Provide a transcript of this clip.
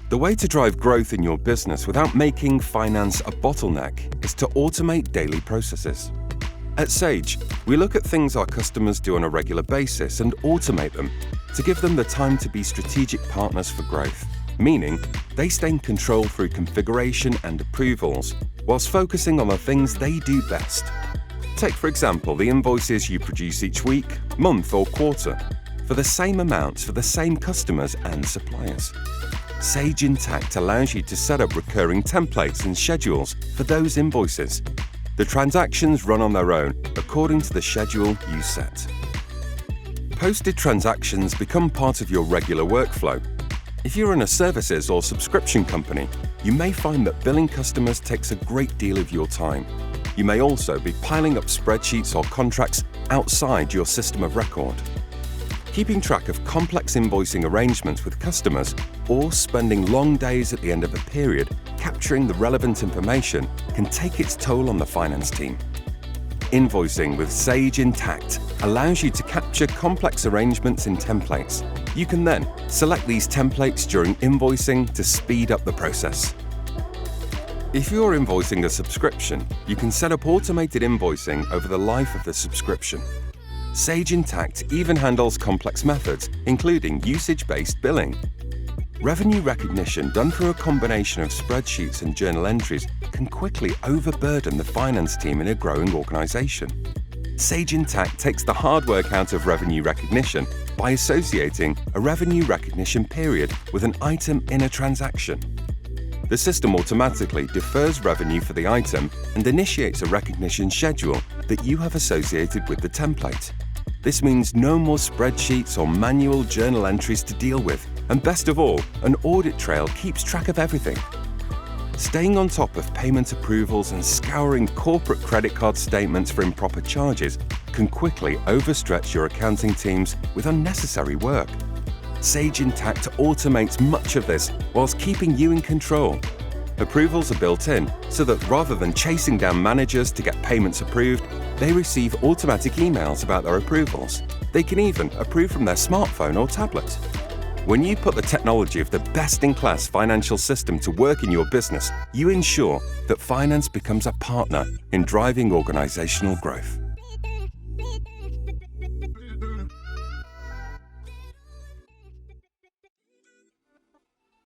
The way to drive growth in your business without making finance a bottleneck is to automate daily processes. At Sage, we look at things our customers do on a regular basis and automate them to give them the time to be strategic partners for growth, meaning they stay in control through configuration and approvals whilst focusing on the things they do best. Take, for example, the invoices you produce each week, month, or quarter for the same amounts for the same customers and suppliers. Sage Intacct allows you to set up recurring templates and schedules for those invoices. The transactions run on their own according to the schedule you set. Posted transactions become part of your regular workflow. If you're in a services or subscription company, you may find that billing customers takes a great deal of your time. You may also be piling up spreadsheets or contracts outside your system of record. Keeping track of complex invoicing arrangements with customers or spending long days at the end of a period capturing the relevant information can take its toll on the finance team. Invoicing with Sage Intacct allows you to capture complex arrangements in templates. You can then select these templates during invoicing to speed up the process. If you're invoicing a subscription, you can set up automated invoicing over the life of the subscription. Sage Intacct even handles complex methods, including usage-based billing. Revenue recognition done through a combination of spreadsheets and journal entries can quickly overburden the finance team in a growing organization. Sage Intacct takes the hard work out of revenue recognition by associating a revenue recognition period with an item in a transaction. The system automatically defers revenue for the item and initiates a recognition schedule that you have associated with the template. This means no more spreadsheets or manual journal entries to deal with, and best of all, an audit trail keeps track of everything. Staying on top of payment approvals and scouring corporate credit card statements for improper charges can quickly overstretch your accounting teams with unnecessary work. Sage Intacct automates much of this whilst keeping you in control. Approvals are built in so that rather than chasing down managers to get payments approved, they receive automatic emails about their approvals. They can even approve from their smartphone or tablet. When you put the technology of the best-in-class financial system to work in your business, you ensure that finance becomes a partner in driving organizational growth.